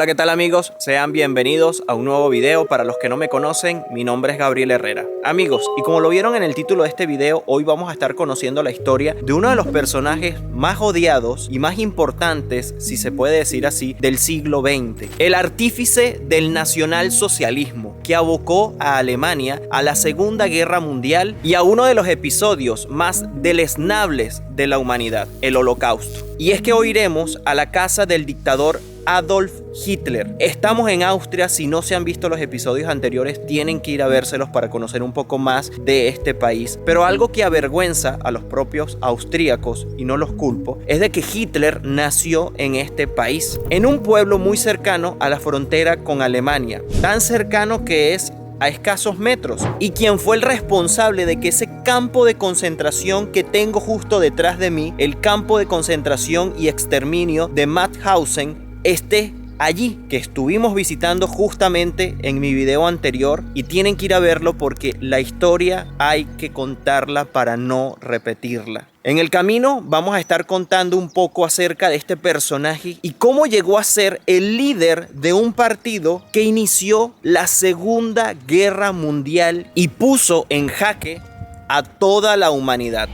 Hola, ¿qué tal amigos? Sean bienvenidos a un nuevo video. Para los que no me conocen, mi nombre es Gabriel Herrera. Amigos, y como lo vieron en el título de este video, hoy vamos a estar conociendo la historia de uno de los personajes más odiados y más importantes, si se puede decir así, del siglo XX. El artífice del nacionalsocialismo que abocó a Alemania a la Segunda Guerra Mundial y a uno de los episodios más deleznables de la humanidad, el Holocausto. Y es que hoy iremos a la casa del dictador Adolf Hitler. Estamos en Austria. Si no se han visto los episodios anteriores, tienen que ir a vérselos para conocer un poco más de este país. Pero algo que avergüenza a los propios austríacos, y no los culpo, es de que Hitler nació en este país, en un pueblo muy cercano a la frontera con Alemania, tan cercano que es a escasos metros, y quien fue el responsable de que ese campo de concentración que tengo justo detrás de mí, el campo de concentración y exterminio de Mauthausen, esté allí, que estuvimos visitando justamente en mi video anterior, y tienen que ir a verlo porque la historia hay que contarla para no repetirla. En el camino vamos a estar contando un poco acerca de este personaje y cómo llegó a ser el líder de un partido que inició la Segunda Guerra Mundial y puso en jaque a toda la humanidad.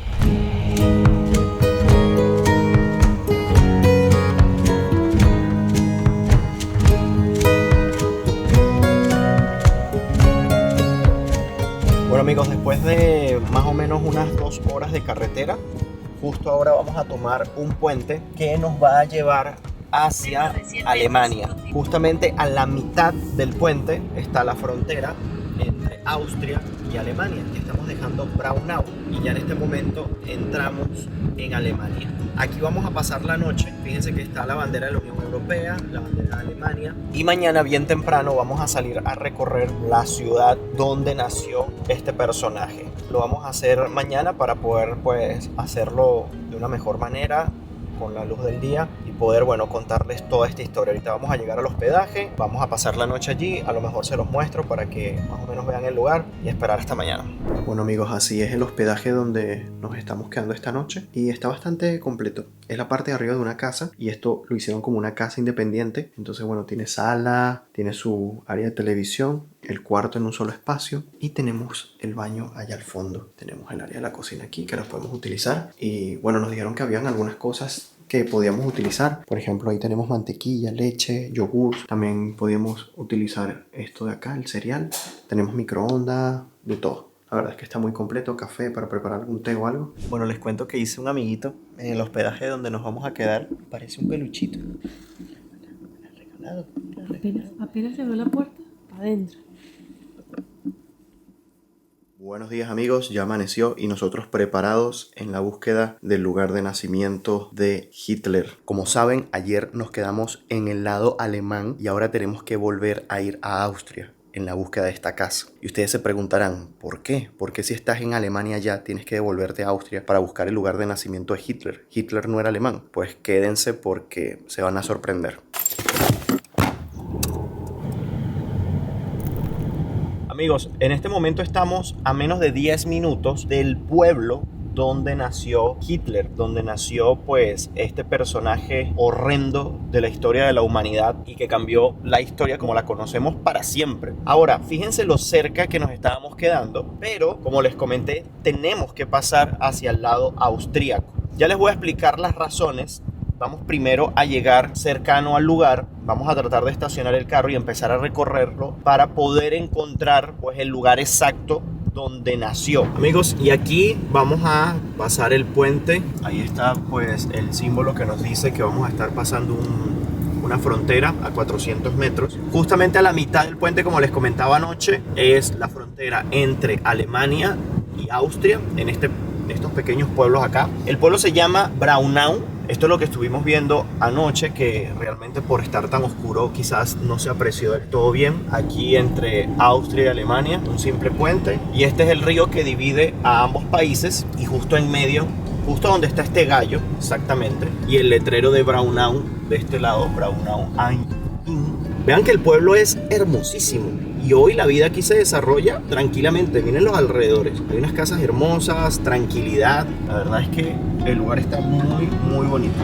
Bueno amigos, después de más o menos unas 2 horas de carretera, justo ahora vamos a tomar un puente que nos va a llevar hacia Alemania. Justamente a la mitad del puente está la frontera entre Austria y Alemania. Estamos dejando Braunau y ya en este momento entramos en Alemania. Aquí vamos a pasar la noche. Fíjense que está la bandera de la Unión Europea, la bandera de Alemania, y mañana bien temprano vamos a salir a recorrer la ciudad donde nació este personaje. Lo vamos a hacer mañana para poder hacerlo de una mejor manera, con la luz del día, y poder contarles toda esta historia. Ahorita vamos a llegar al hospedaje, vamos a pasar la noche allí, a lo mejor se los muestro para que más o menos vean el lugar y esperar hasta mañana. Bueno amigos, así es el hospedaje donde nos estamos quedando esta noche y está bastante completo. Es la parte de arriba de una casa y esto lo hicieron como una casa independiente. Entonces tiene sala, tiene su área de televisión, el cuarto en un solo espacio y tenemos el baño allá al fondo. Tenemos el área de la cocina aquí que la podemos utilizar y nos dijeron que habían algunas cosas que podíamos utilizar. Por ejemplo, ahí tenemos mantequilla, leche, yogur. También podíamos utilizar esto de acá, el cereal. Tenemos microondas, de todo. La verdad es que está muy completo, café para preparar algún té o algo. Bueno, les cuento que hice un amiguito en el hospedaje donde nos vamos a quedar. Parece un peluchito. Regalado. Apenas se abrió la puerta, para adentro. Buenos días amigos, ya amaneció y nosotros preparados en la búsqueda del lugar de nacimiento de Hitler. Como saben, ayer nos quedamos en el lado alemán y ahora tenemos que volver a ir a Austria en la búsqueda de esta casa. Y ustedes se preguntarán, ¿por qué? Porque si estás en Alemania ya tienes que devolverte a Austria para buscar el lugar de nacimiento de Hitler. Hitler no era alemán. Pues quédense porque se van a sorprender. Amigos, en este momento estamos a menos de 10 minutos del pueblo donde nació Hitler, donde nació este personaje horrendo de la historia de la humanidad y que cambió la historia como la conocemos para siempre. Ahora, fíjense lo cerca que nos estábamos quedando, pero como les comenté, tenemos que pasar hacia el lado austríaco. Ya les voy a explicar las razones. Vamos primero a llegar cercano al lugar, vamos a tratar de estacionar el carro y empezar a recorrerlo para poder encontrar el lugar exacto donde nació. Amigos, y aquí vamos a pasar el puente. Ahí está el símbolo que nos dice que vamos a estar pasando una frontera a 400 metros. Justamente a la mitad del puente, como les comentaba anoche, es la frontera entre Alemania y Austria, en estos pequeños pueblos acá. El pueblo se llama Braunau. Esto es lo que estuvimos viendo anoche, que realmente por estar tan oscuro quizás no se apreció del todo bien. Aquí entre Austria y Alemania, un simple puente. Y este es el río que divide a ambos países. Y justo en medio, justo donde está este gallo, exactamente, y el letrero de Braunau, de este lado, Braunau ein Inn. Vean que el pueblo es hermosísimo. Y hoy la vida aquí se desarrolla tranquilamente. Miren los alrededores. Hay unas casas hermosas, tranquilidad. La verdad es que el lugar está muy, muy bonito.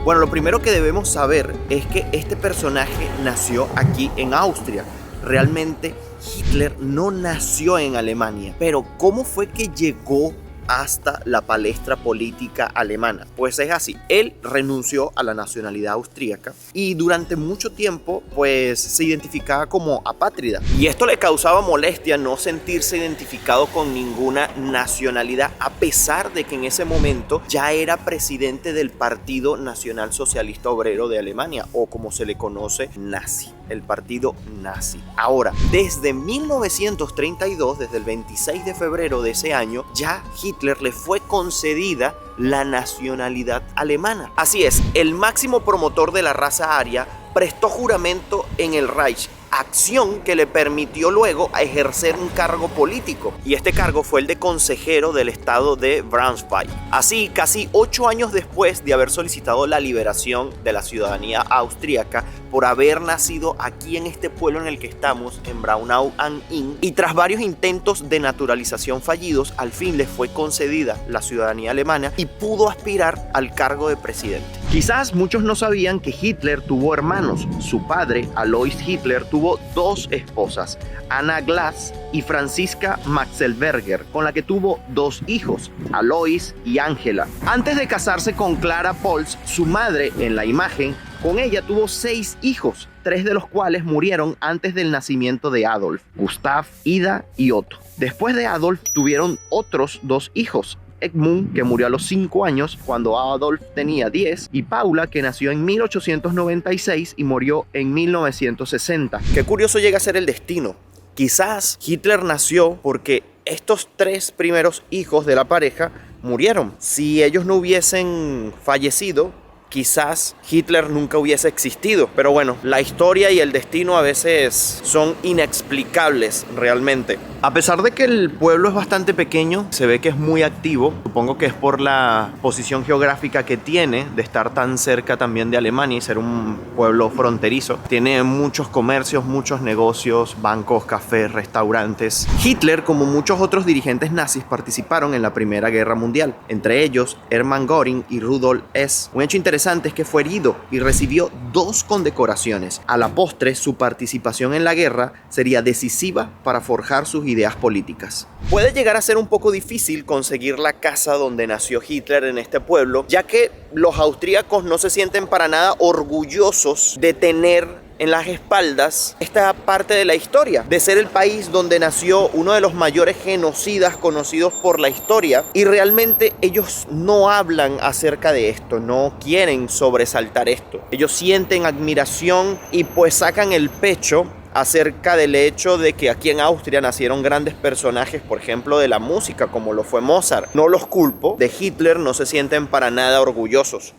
Bueno, lo primero que debemos saber es que este personaje nació aquí en Austria. Realmente Hitler no nació en Alemania, pero ¿cómo fue que llegó hasta la palestra política alemana? Pues es así, él renunció a la nacionalidad austríaca y durante mucho tiempo pues se identificaba como apátrida, y esto le causaba molestia no sentirse identificado con ninguna nacionalidad, a pesar de que en ese momento ya era presidente del Partido Nacional Socialista Obrero de Alemania, o como se le conoce, nazi, el partido nazi. Ahora, desde 1932, desde el 26 de febrero de ese año, ya Hitler le fue concedida la nacionalidad alemana. Así es, el máximo promotor de la raza aria prestó juramento en el Reich, acción que le permitió luego ejercer un cargo político, y este cargo fue el de consejero del estado de Braunschweig. Así, casi 8 años después de haber solicitado la liberación de la ciudadanía austríaca por haber nacido aquí en este pueblo en el que estamos, en Braunau am Inn, y tras varios intentos de naturalización fallidos, al fin le fue concedida la ciudadanía alemana y pudo aspirar al cargo de presidente. Quizás muchos no sabían que Hitler tuvo hermanos. Su padre, Alois Hitler, tuvo 2 esposas, Anna Glass y Franziska Maxelberger, con la que tuvo 2 hijos, Alois y Angela. Antes de casarse con Clara Pols, su madre en la imagen, con ella tuvo 6 hijos, 3 de los cuales murieron antes del nacimiento de Adolf: Gustav, Ida y Otto. Después de Adolf tuvieron otros 2 hijos, Edmund, que murió a los 5 años cuando Adolf tenía 10, y Paula, que nació en 1896 y murió en 1960. Qué curioso llega a ser el destino. Quizás Hitler nació porque estos 3 primeros hijos de la pareja murieron. Si ellos no hubiesen fallecido, quizás Hitler nunca hubiese existido. Pero bueno, la historia y el destino a veces son inexplicables realmente. A pesar de que el pueblo es bastante pequeño, se ve que es muy activo. Supongo que es por la posición geográfica que tiene de estar tan cerca también de Alemania y ser un pueblo fronterizo. Tiene muchos comercios, muchos negocios, bancos, cafés, restaurantes. Hitler, como muchos otros dirigentes nazis, participaron en la Primera Guerra Mundial. Entre ellos, Hermann Göring y Rudolf Hess. Un hecho interesante es que fue herido y recibió 2 condecoraciones. A la postre, su participación en la guerra sería decisiva para forjar sus ideas políticas. Puede llegar a ser un poco difícil conseguir la casa donde nació Hitler en este pueblo, ya que los austríacos no se sienten para nada orgullosos de tener en las espaldas esta parte de la historia, de ser el país donde nació uno de los mayores genocidas conocidos por la historia, y realmente ellos no hablan acerca de esto, no quieren sobresaltar esto. Ellos sienten admiración y pues sacan el pecho acerca del hecho de que aquí en Austria nacieron grandes personajes, por ejemplo, de la música, como lo fue Mozart. No los culpo, de Hitler no se sienten para nada orgullosos.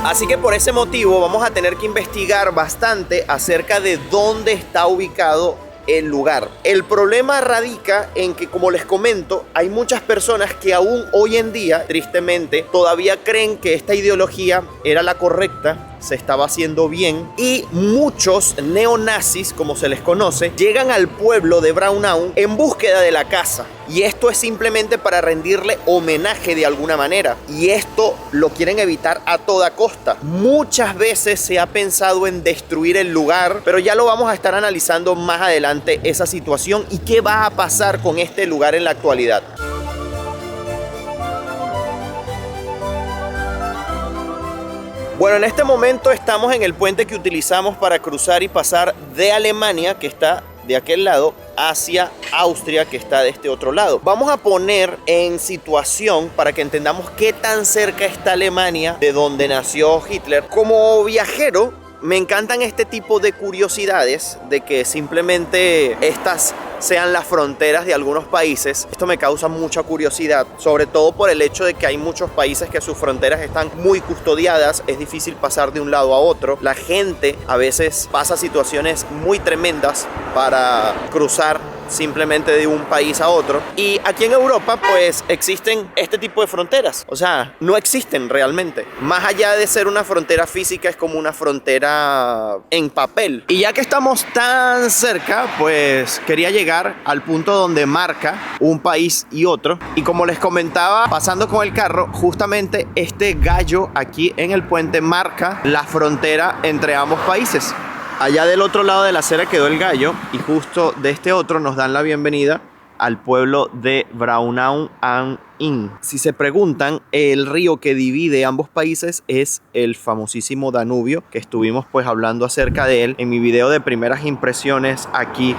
Así que por ese motivo vamos a tener que investigar bastante acerca de dónde está ubicado el lugar. El problema radica en que, como les comento, hay muchas personas que aún hoy en día, tristemente, todavía creen que esta ideología era la correcta, se estaba haciendo bien, y muchos neonazis, como se les conoce, llegan al pueblo de Braunau en búsqueda de la casa, y esto es simplemente para rendirle homenaje de alguna manera, y esto lo quieren evitar a toda costa. Muchas veces se ha pensado en destruir el lugar, pero ya lo vamos a estar analizando más adelante, esa situación y qué va a pasar con este lugar en la actualidad. Bueno, en este momento estamos en el puente que utilizamos para cruzar y pasar de Alemania, que está de aquel lado, hacia Austria, que está de este otro lado. Vamos a poner en situación para que entendamos qué tan cerca está Alemania de donde nació Hitler. Como viajero, me encantan este tipo de curiosidades, de que simplemente estas sean las fronteras de algunos países. Esto me causa mucha curiosidad, sobre todo por el hecho de que hay muchos países que sus fronteras están muy custodiadas, es difícil pasar de un lado a otro. La gente a veces pasa situaciones muy tremendas para cruzar simplemente de un país a otro. Y aquí en Europa pues existen este tipo de fronteras, o sea, no existen realmente. Más allá de ser una frontera física, es como una frontera en papel. Y ya que estamos tan cerca, pues quería llegar al punto donde marca un país y otro. Y como les comentaba, pasando con el carro, justamente este gallo aquí en el puente marca la frontera entre ambos países. Allá del otro lado de la acera quedó el gallo y justo de este otro nos dan la bienvenida al pueblo de Braunau am Inn. Si se preguntan, el río que divide ambos países es el famosísimo Danubio, que estuvimos pues hablando acerca de él en mi video de primeras impresiones aquí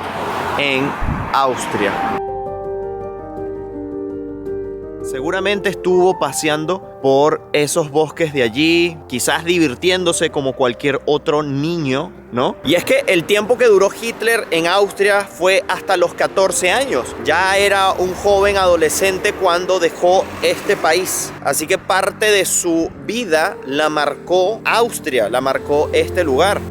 en Austria. Seguramente estuvo paseando por esos bosques de allí, quizás divirtiéndose como cualquier otro niño, ¿no? Y es que el tiempo que duró Hitler en Austria fue hasta los 14 años. Ya era un joven adolescente cuando dejó este país. Así que parte de su vida la marcó Austria, la marcó este lugar.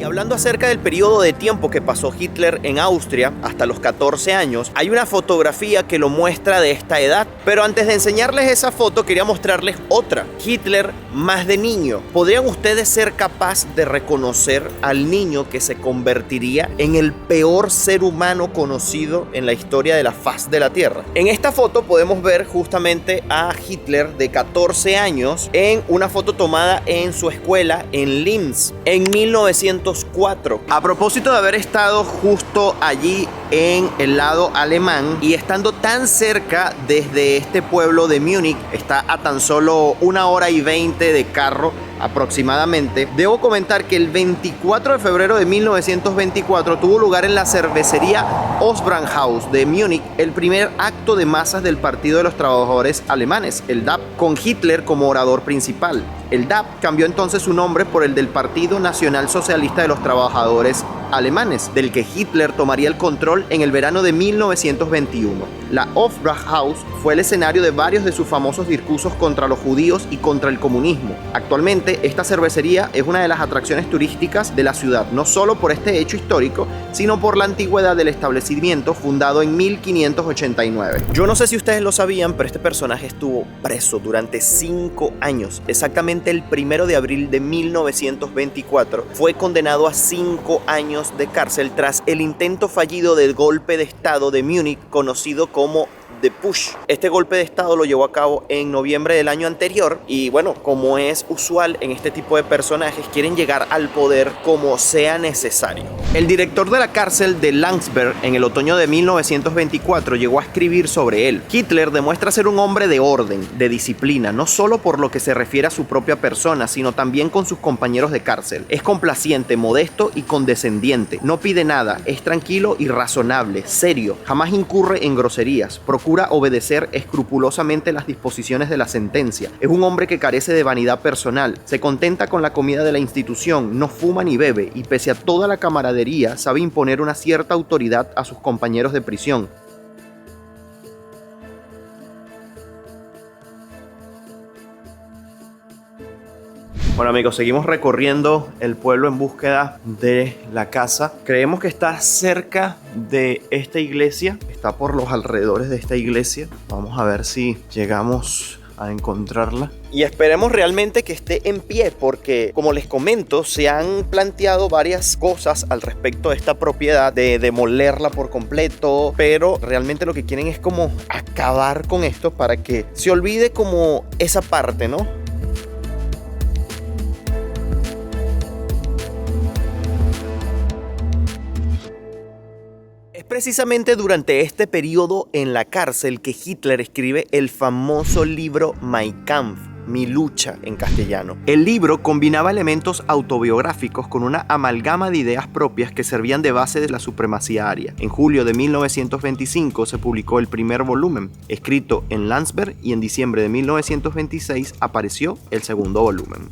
Y hablando acerca del periodo de tiempo que pasó Hitler en Austria, hasta los 14 años, hay una fotografía que lo muestra de esta edad. Pero antes de enseñarles esa foto, quería mostrarles otra. Hitler más de niño. ¿Podrían ustedes ser capaces de reconocer al niño que se convertiría en el peor ser humano conocido en la historia de la faz de la Tierra? En esta foto podemos ver justamente a Hitler de 14 años en una foto tomada en su escuela en Linz en 1904. A propósito de haber estado justo allí en el lado alemán y estando tan cerca desde este pueblo de Múnich, está a tan solo 1 hora y 20 de carro aproximadamente, debo comentar que el 24 de febrero de 1924 tuvo lugar en la cervecería Ostbrandhaus de Múnich el primer acto de masas del Partido de los Trabajadores Alemanes, el DAP, con Hitler como orador principal. El DAP cambió entonces su nombre por el del Partido Nacional Socialista de los Trabajadores Alemanes, del que Hitler tomaría el control en el verano de 1921. La Hofbrauhaus fue el escenario de varios de sus famosos discursos contra los judíos y contra el comunismo. Actualmente, esta cervecería es una de las atracciones turísticas de la ciudad, no solo por este hecho histórico, sino por la antigüedad del establecimiento, fundado en 1589. Yo no sé si ustedes lo sabían, pero este personaje estuvo preso durante 5 años. Exactamente el 1 de abril de 1924 fue condenado a 5 años de cárcel tras el intento fallido del golpe de estado de Múnich conocido como The Push. Este golpe de estado lo llevó a cabo en noviembre del año anterior y bueno, como es usual en este tipo de personajes, quieren llegar al poder como sea necesario. El director de la cárcel de Landsberg en el otoño de 1924 llegó a escribir sobre él. Hitler demuestra ser un hombre de orden, de disciplina, no solo por lo que se refiere a su propia persona, sino también con sus compañeros de cárcel. Es complaciente, modesto y condescendiente. No pide nada, es tranquilo y razonable, serio, jamás incurre en groserías, procura obedecer escrupulosamente las disposiciones de la sentencia. Es un hombre que carece de vanidad personal, se contenta con la comida de la institución, no fuma ni bebe y pese a toda la camaradería sabe imponer una cierta autoridad a sus compañeros de prisión. Bueno amigos, seguimos recorriendo el pueblo en búsqueda de la casa. Creemos que está cerca de esta iglesia, está por los alrededores de esta iglesia. Vamos a ver si llegamos a encontrarla. Y esperemos realmente que esté en pie porque, como les comento, se han planteado varias cosas al respecto de esta propiedad, de demolerla por completo, pero realmente lo que quieren es como acabar con esto para que se olvide como esa parte, ¿no? Es precisamente durante este periodo en la cárcel que Hitler escribe el famoso libro Mein Kampf, Mi lucha en castellano. El libro combinaba elementos autobiográficos con una amalgama de ideas propias que servían de base de la supremacía aria. En julio de 1925 se publicó el primer volumen, escrito en Landsberg, y en diciembre de 1926 apareció el segundo volumen.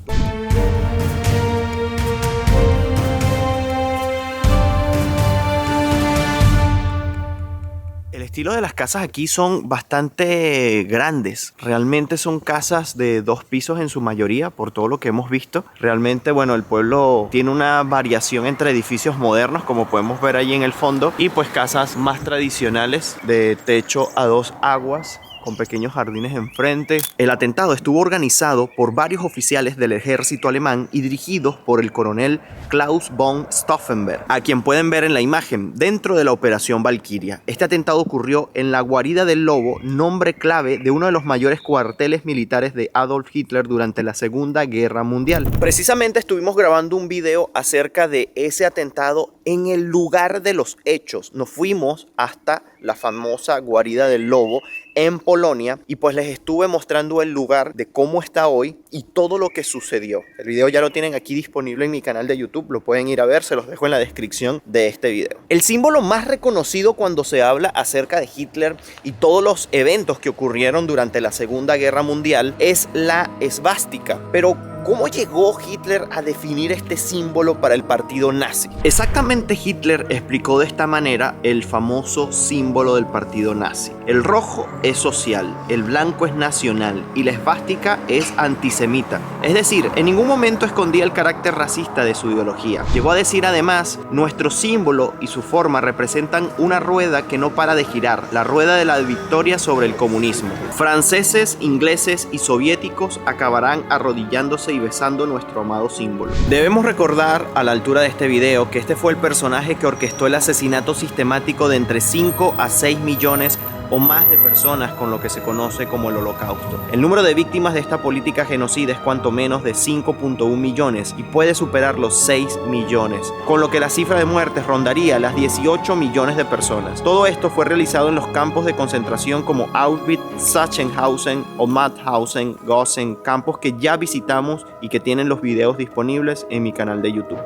El estilo de las casas aquí son bastante grandes. Realmente son casas de 2 pisos en su mayoría, por todo lo que hemos visto. Realmente, bueno, el pueblo tiene una variación entre edificios modernos, como podemos ver ahí en el fondo, y pues casas más tradicionales de techo a 2 aguas, con pequeños jardines enfrente. El atentado estuvo organizado por varios oficiales del ejército alemán y dirigidos por el coronel Klaus von Stauffenberg, a quien pueden ver en la imagen dentro de la Operación Valquiria. Este atentado ocurrió en la Guarida del Lobo, nombre clave de uno de los mayores cuarteles militares de Adolf Hitler durante la Segunda Guerra Mundial. Precisamente estuvimos grabando un video acerca de ese atentado en el lugar de los hechos. Nos fuimos hasta la famosa Guarida del Lobo en Polonia y pues les estuve mostrando el lugar de cómo está hoy y todo lo que sucedió. El video ya lo tienen aquí disponible en mi canal de YouTube, lo pueden ir a ver, se los dejo en la descripción de este video. El símbolo más reconocido cuando se habla acerca de Hitler y todos los eventos que ocurrieron durante la Segunda Guerra Mundial es la esvástica. Pero ¿cómo llegó Hitler a definir este símbolo para el partido nazi? Exactamente, Hitler explicó de esta manera el famoso símbolo del partido nazi. El rojo es social, el blanco es nacional y la esvástica es antisemita. Es decir, en ningún momento escondía el carácter racista de su ideología. Llegó a decir además, nuestro símbolo y su forma representan una rueda que no para de girar, la rueda de la victoria sobre el comunismo. Franceses, ingleses y soviéticos acabarán arrodillándose y besando nuestro amado símbolo. Debemos recordar a la altura de este video que este fue el personaje que orquestó el asesinato sistemático de entre 5 a 6 millones o más de personas con lo que se conoce como el Holocausto. El número de víctimas de esta política genocida es cuanto menos de 5.1 millones y puede superar los 6 millones, con lo que la cifra de muertes rondaría las 18 millones de personas. Todo esto fue realizado en los campos de concentración como Auschwitz, Sachsenhausen o Mauthausen, Gossen, campos que ya visitamos y que tienen los videos disponibles en mi canal de YouTube.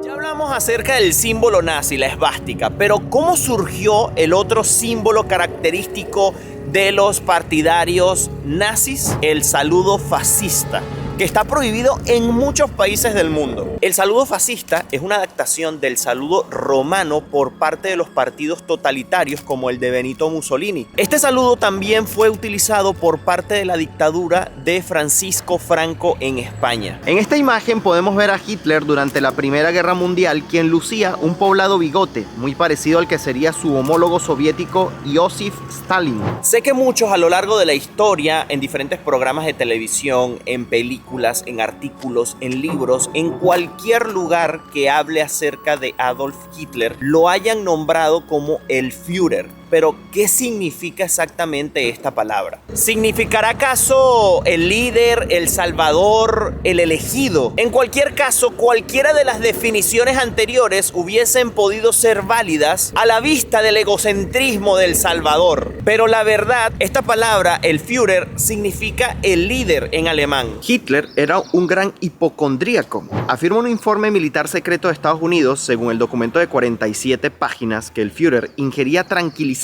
Hablamos acerca del símbolo nazi, la esvástica, pero ¿cómo surgió el otro símbolo característico de los partidarios nazis? El saludo fascista, que está prohibido en muchos países del mundo. El saludo fascista es una adaptación del saludo romano por parte de los partidos totalitarios como el de Benito Mussolini. Este saludo también fue utilizado por parte de la dictadura de Francisco Franco en España. En esta imagen podemos ver a Hitler durante la Primera Guerra Mundial, quien lucía un poblado bigote, muy parecido al que sería su homólogo soviético Joseph Stalin. Sé que muchos a lo largo de la historia, en diferentes programas de televisión, en películas, en artículos, en libros, en cualquier lugar que hable acerca de Adolf Hitler, lo hayan nombrado como el Führer. Pero, ¿qué significa exactamente esta palabra? ¿Significará acaso el líder, el salvador, el elegido? En cualquier caso, cualquiera de las definiciones anteriores hubiesen podido ser válidas a la vista del egocentrismo del salvador. Pero la verdad, esta palabra, el Führer, significa el líder en alemán. Hitler era un gran hipocondríaco. Afirma un informe militar secreto de Estados Unidos, según el documento de 47 páginas, que el Führer ingería tranquilizantes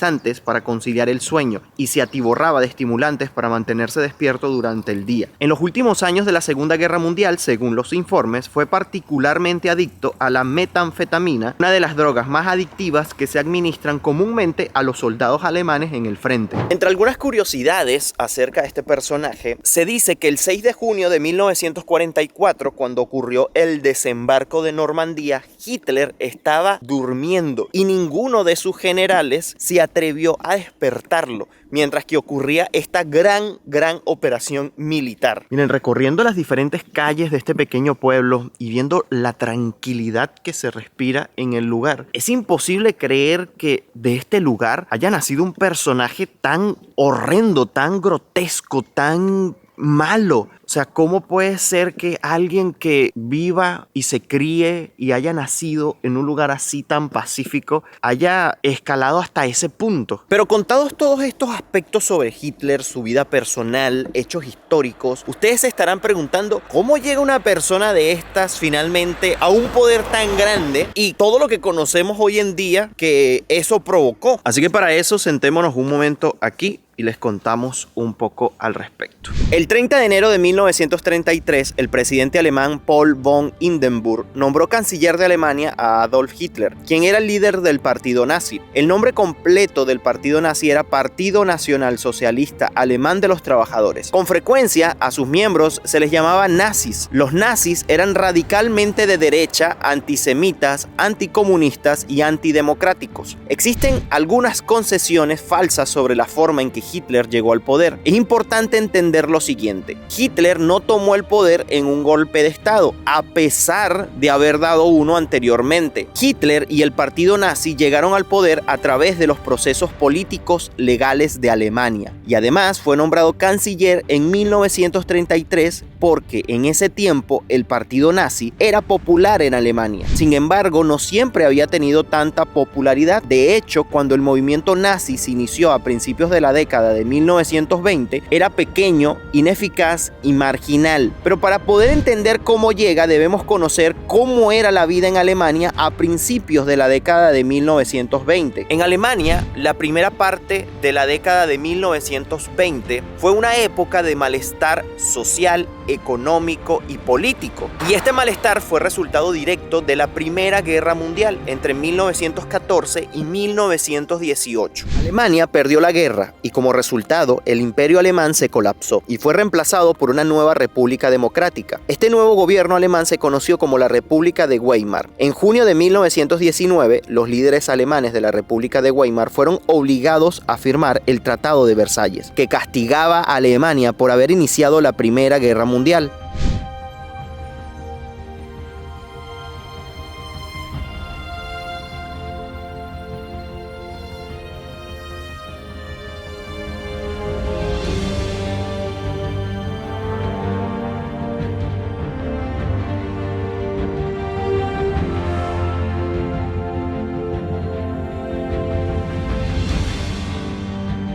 para conciliar el sueño y se atiborraba de estimulantes para mantenerse despierto durante el día. En los últimos años de la Segunda Guerra Mundial, según los informes, fue particularmente adicto a la metanfetamina, una de las drogas más adictivas que se administran comúnmente a los soldados alemanes en el frente. Entre algunas curiosidades acerca de este personaje, se dice que el 6 de junio de 1944, cuando ocurrió el desembarco de Normandía, Hitler estaba durmiendo y ninguno de sus generales se atrevió a despertarlo mientras que ocurría esta gran operación militar. Miren, recorriendo las diferentes calles de este pequeño pueblo y viendo la tranquilidad que se respira en el lugar, es imposible creer que de este lugar haya nacido un personaje tan horrendo, tan grotesco, tan malo. O sea, ¿cómo puede ser que alguien que viva y se críe y haya nacido en un lugar así tan pacífico haya escalado hasta ese punto? Pero contados todos estos aspectos sobre Hitler, su vida personal, hechos históricos, ustedes se estarán preguntando ¿cómo llega una persona de estas finalmente a un poder tan grande y todo lo que conocemos hoy en día que eso provocó? Así que para eso sentémonos un momento aquí y les contamos un poco al respecto. El 30 de enero de 19 1933, el presidente alemán Paul von Hindenburg nombró canciller de Alemania a Adolf Hitler, quien era el líder del partido nazi. El nombre completo del partido nazi era Partido Nacional Socialista Alemán de los Trabajadores. Con frecuencia, a sus miembros se les llamaba nazis. Los nazis eran radicalmente de derecha, antisemitas, anticomunistas y antidemocráticos. Existen algunas concesiones falsas sobre la forma en que Hitler llegó al poder. Es importante entender lo siguiente: Hitler no tomó el poder en un golpe de estado, a pesar de haber dado uno anteriormente. Hitler y el partido nazi llegaron al poder a través de los procesos políticos legales de Alemania, y además fue nombrado canciller en 1933 porque en ese tiempo el partido nazi era popular en Alemania. Sin embargo, no siempre había tenido tanta popularidad. De hecho, cuando el movimiento nazi se inició a principios de la década de 1920, era pequeño, ineficaz y marginal. Pero para poder entender cómo llega, debemos conocer cómo era la vida en Alemania a principios de la década de 1920. En Alemania, la primera parte de la década de 1920 fue una época de malestar social, económico y político. Y este malestar fue resultado directo de la Primera Guerra Mundial entre 1914 y 1918. Alemania perdió la guerra y como resultado el Imperio Alemán se colapsó y fue reemplazado por una nueva República Democrática. Este nuevo gobierno alemán se conoció como la República de Weimar. En junio de 1919, los líderes alemanes de la República de Weimar fueron obligados a firmar el Tratado de Versalles, que castigaba a Alemania por haber iniciado la Primera Guerra Mundial.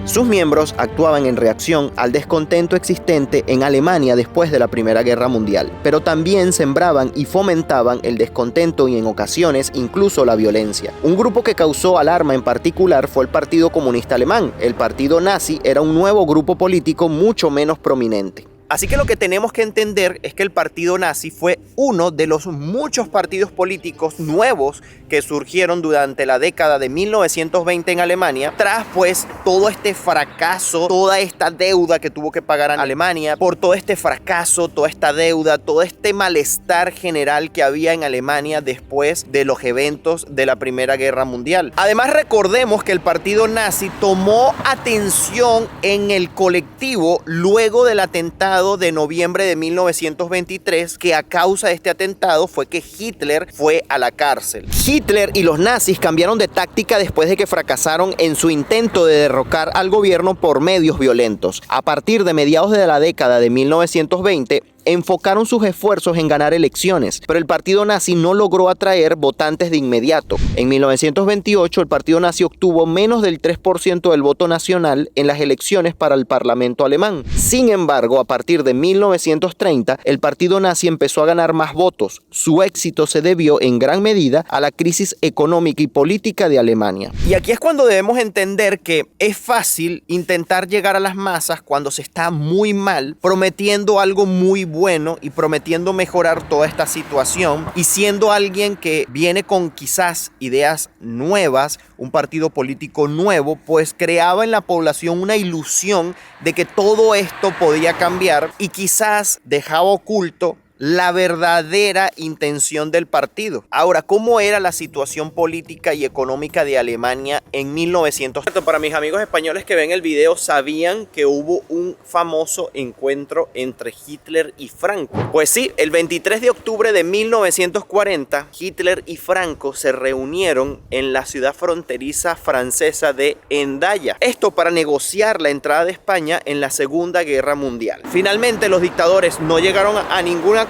Sus miembros actuaban en reacción al descontento existente en Alemania después de la Primera Guerra Mundial, pero también sembraban y fomentaban el descontento y en ocasiones incluso la violencia. Un grupo que causó alarma en particular fue el Partido Comunista Alemán. El partido nazi era un nuevo grupo político mucho menos prominente. Así que lo que tenemos que entender es que el partido nazi fue uno de los muchos partidos políticos nuevos que surgieron durante la década de 1920 en Alemania, tras pues todo este fracaso, toda esta deuda que tuvo que pagar Alemania, por todo este fracaso, toda esta deuda, todo este malestar general que había en Alemania después de los eventos de la Primera Guerra Mundial. Además, recordemos que el partido nazi tomó atención en el colectivo luego del atentado de noviembre de 1923, que a causa de este atentado fue que Hitler fue a la cárcel. Hitler y los nazis cambiaron de táctica después de que fracasaron en su intento de derrocar al gobierno por medios violentos. A partir de mediados de la década de 1920, enfocaron sus esfuerzos en ganar elecciones, pero el partido nazi no logró atraer votantes de inmediato. En 1928, el partido nazi obtuvo menos del 3% del voto nacional en las elecciones para el Parlamento alemán. Sin embargo, a partir de 1930, el partido nazi empezó a ganar más votos. Su éxito se debió en gran medida a la crisis económica y política de Alemania. Y aquí es cuando debemos entender que es fácil intentar llegar a las masas cuando se está muy mal, prometiendo algo muy bueno y prometiendo mejorar toda esta situación y siendo alguien que viene con quizás ideas nuevas, un partido político nuevo, pues creaba en la población una ilusión de que todo esto podía cambiar y quizás dejaba oculto la verdadera intención del partido. Ahora, ¿cómo era la situación política y económica de Alemania en 1900? Para mis amigos españoles que ven el video, sabían que hubo un famoso encuentro entre Hitler y Franco. Pues sí, el 23 de octubre de 1940, Hitler y Franco se reunieron en la ciudad fronteriza francesa de Hendaya. Esto para negociar la entrada de España en la Segunda Guerra Mundial. Finalmente, los dictadores no llegaron a ningún acuerdo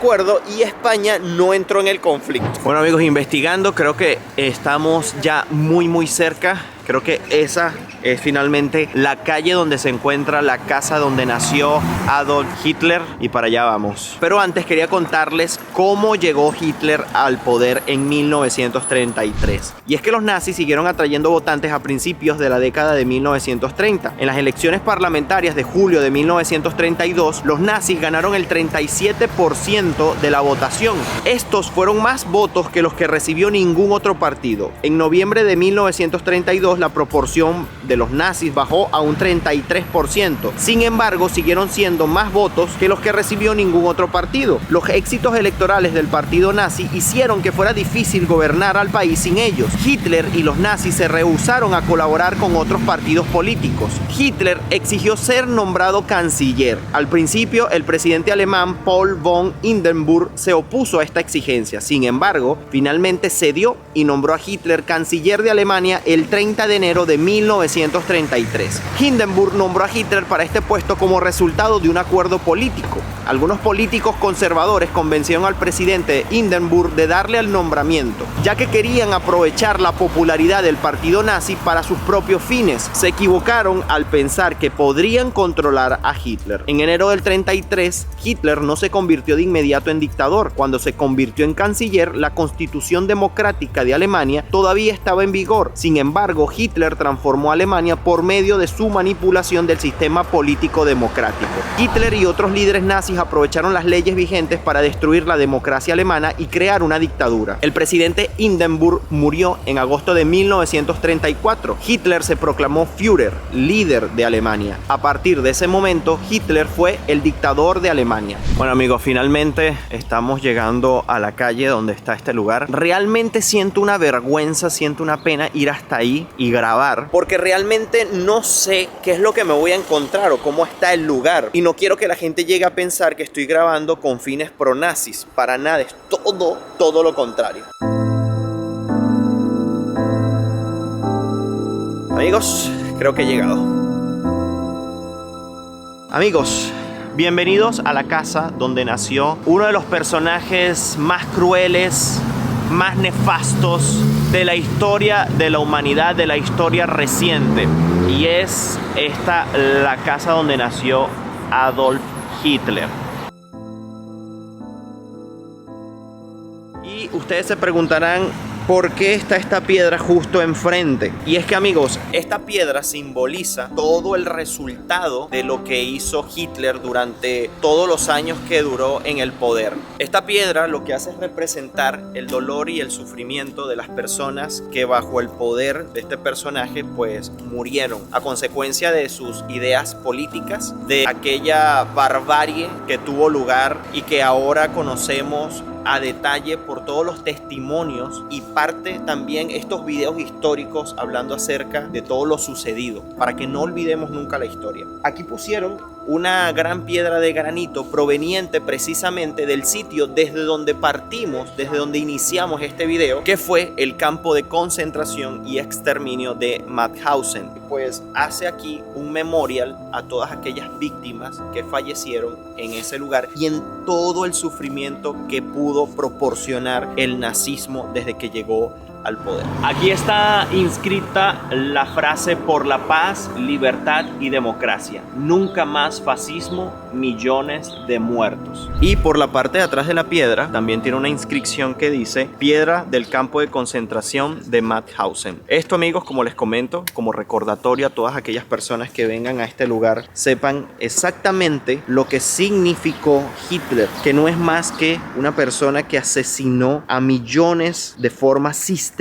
y España no entró en el conflicto. Bueno amigos, investigando, creo que estamos ya muy cerca. Creo que esa es finalmente la calle donde se encuentra la casa donde nació Adolf Hitler y para allá vamos. Pero antes quería contarles cómo llegó Hitler al poder en 1933. Y es que los nazis siguieron atrayendo votantes a principios de la década de 1930. En las elecciones parlamentarias de julio de 1932, los nazis ganaron el 37% de la votación. Estos fueron más votos que los que recibió ningún otro partido. En noviembre de 1932, la proporción de los nazis bajó a un 33%. Sin embargo, siguieron siendo más votos que los que recibió ningún otro partido. Los éxitos electorales del partido nazi hicieron que fuera difícil gobernar al país sin ellos. Hitler y los nazis se rehusaron a colaborar con otros partidos políticos. Hitler exigió ser nombrado canciller. Al principio, el presidente alemán Paul von Hindenburg se opuso a esta exigencia. Sin embargo, finalmente cedió y nombró a Hitler canciller de Alemania el 30 de enero de 1933. Hindenburg nombró a Hitler para este puesto como resultado de un acuerdo político. Algunos políticos conservadores convencieron al presidente Hindenburg de darle el nombramiento, ya que querían aprovechar la popularidad del partido nazi para sus propios fines. Se equivocaron al pensar que podrían controlar a Hitler. En enero del 33, Hitler no se convirtió de inmediato en dictador. Cuando se convirtió en canciller, la Constitución Democrática de Alemania todavía estaba en vigor. Sin embargo, Hitler transformó a Alemania por medio de su manipulación del sistema político democrático. Hitler y otros líderes nazis aprovecharon las leyes vigentes para destruir la democracia alemana y crear una dictadura. El presidente Hindenburg murió en agosto de 1934. Hitler se proclamó Führer, líder de Alemania. A partir de ese momento, Hitler fue el dictador de Alemania. Bueno, amigos, finalmente estamos llegando a la calle donde está este lugar. Realmente siento una vergüenza, siento una pena ir hasta ahí y grabar, porque realmente no sé qué es lo que me voy a encontrar o cómo está el lugar. Y no quiero que la gente llegue a pensar que estoy grabando con fines pro-nazis. Para nada, es todo lo contrario. Amigos, creo que he llegado. Amigos, bienvenidos a la casa donde nació uno de los personajes más crueles, más nefastos de la historia de la humanidad, de la historia reciente. Y es esta la casa donde nació Adolf Hitler. Y ustedes se preguntarán, ¿por qué está esta piedra justo enfrente? Y es que, amigos, esta piedra simboliza todo el resultado de lo que hizo Hitler durante todos los años que duró en el poder. Esta piedra lo que hace es representar el dolor y el sufrimiento de las personas que bajo el poder de este personaje pues murieron a consecuencia de sus ideas políticas, de aquella barbarie que tuvo lugar y que ahora conocemos a detalle por todos los testimonios y parte también estos videos históricos hablando acerca de todo lo sucedido, para que no olvidemos nunca la historia. Aquí pusieron una gran piedra de granito proveniente precisamente del sitio desde donde partimos, desde donde iniciamos este video, que fue el campo de concentración y exterminio de Mauthausen. Pues hace aquí un memorial a todas aquellas víctimas que fallecieron en ese lugar y en todo el sufrimiento que pudo proporcionar el nazismo desde que llegó al poder. Aquí está inscrita la frase: por la paz, libertad y democracia. Nunca más fascismo, millones de muertos. Y por la parte de atrás de la piedra también tiene una inscripción que dice: piedra del campo de concentración de Mauthausen. Esto, amigos, como les comento, como recordatorio a todas aquellas personas que vengan a este lugar, sepan exactamente lo que significó Hitler, que no es más que una persona que asesinó a millones de forma sistemática.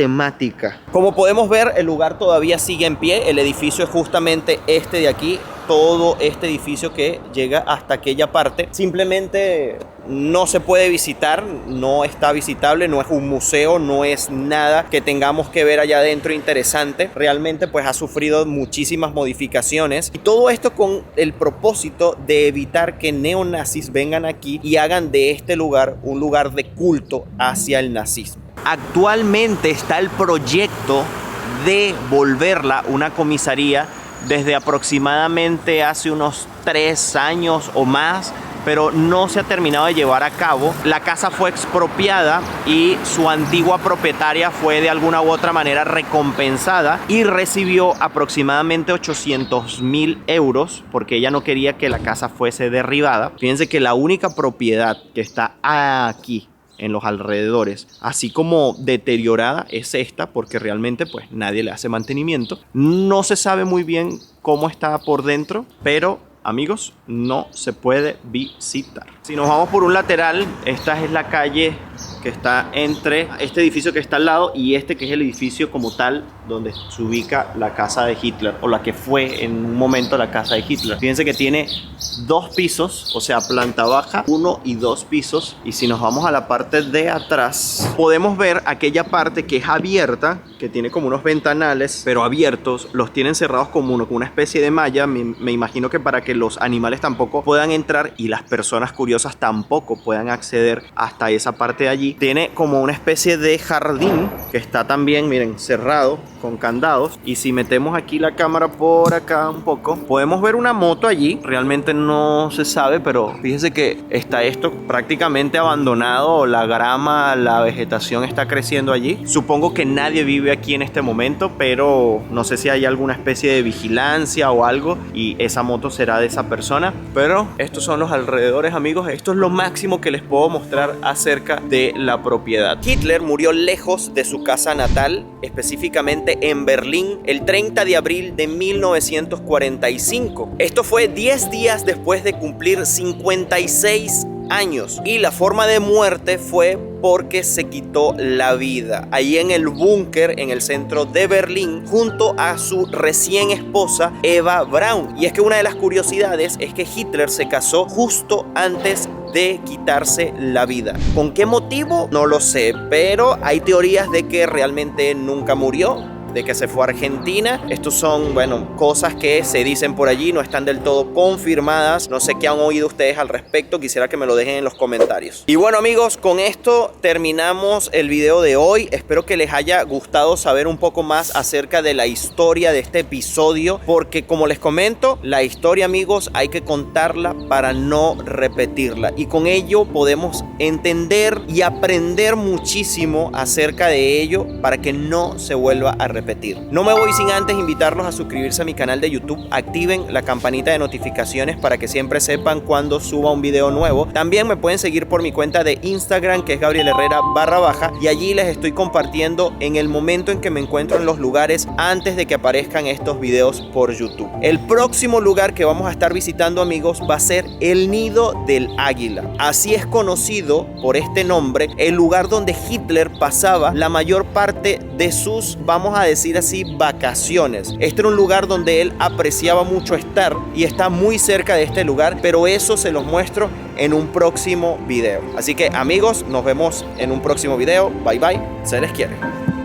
Como podemos ver, el lugar todavía sigue en pie. El edificio es justamente este de aquí. Todo este edificio que llega hasta aquella parte simplemente no se puede visitar, no está visitable, no es un museo, no es nada que tengamos que ver allá adentro interesante. Realmente pues ha sufrido muchísimas modificaciones y todo esto con el propósito de evitar que neonazis vengan aquí y hagan de este lugar un lugar de culto hacia el nazismo. Actualmente está el proyecto de volverla una comisaría. Desde aproximadamente hace unos 3 años o más pero no se ha terminado de llevar a cabo. La casa fue expropiada y su antigua propietaria fue de alguna u otra manera recompensada y recibió aproximadamente 800.000 euros porque ella no quería que la casa fuese derribada. Fíjense que la única propiedad que está aquí en los alrededores, así como deteriorada, es esta, porque realmente pues nadie le hace mantenimiento. No se sabe muy bien cómo está por dentro, pero amigos, no se puede visitar. Si nos vamos por un lateral, esta es la calle que está entre este edificio que está al lado y este que es el edificio como tal donde se ubica la casa de Hitler, o la que fue en un momento la casa de Hitler. Fíjense que tiene 2 pisos, o sea, planta baja, 1 y 2 pisos. Y si nos vamos a la parte de atrás, podemos ver aquella parte que es abierta, que tiene como unos ventanales, pero abiertos, los tienen cerrados como una especie de malla. Me imagino que para que los animales tampoco puedan entrar y las personas curiosas tampoco puedan acceder hasta esa parte de allí. Tiene como una especie de jardín que está también, miren, cerrado con candados. Y si metemos aquí la cámara por acá un poco, podemos ver una moto allí. Realmente no se sabe, pero fíjese que está esto prácticamente abandonado. La grama, la vegetación está creciendo allí. Supongo que nadie vive aquí en este momento, pero no sé si hay alguna especie de vigilancia o algo y esa moto será de esa persona. Pero estos son los alrededores, amigos. Esto es lo máximo que les puedo mostrar acerca de la propiedad. Hitler murió lejos de su casa natal, específicamente en Berlín, el 30 de abril de 1945. Esto fue 10 días después de cumplir 56 años, y la forma de muerte fue porque se quitó la vida ahí en el búnker en el centro de Berlín junto a su recién esposa Eva Braun. Y es que una de las curiosidades es que Hitler se casó justo antes de quitarse la vida. ¿Con qué motivo? No lo sé, pero hay teorías de que realmente nunca murió, de que se fue a Argentina. Estos son, bueno, cosas que se dicen por allí, no están del todo confirmadas. No sé qué han oído ustedes al respecto, quisiera que me lo dejen en los comentarios. Y bueno, amigos, con esto terminamos el video de hoy. Espero que les haya gustado saber un poco más acerca de la historia de este episodio, porque como les comento, la historia, amigos, hay que contarla para no repetirla, y con ello podemos entender y aprender muchísimo acerca de ello para que no se vuelva a repetir. No me voy sin antes invitarlos a suscribirse a mi canal de YouTube. Activen la campanita de notificaciones para que siempre sepan cuando suba un video nuevo. También me pueden seguir por mi cuenta de Instagram, que es Gabriel Herrera _, y allí les estoy compartiendo en el momento en que me encuentro en los lugares antes de que aparezcan estos videos por YouTube. El próximo lugar que vamos a estar visitando, amigos, va a ser el Nido del Águila. Así es conocido por este nombre el lugar donde Hitler pasaba la mayor parte de sus, vamos a decir así, vacaciones. Este era un lugar donde él apreciaba mucho estar y está muy cerca de este lugar, pero eso se los muestro en un próximo video. Así que, amigos, nos vemos en un próximo video. Bye bye, se les quiere.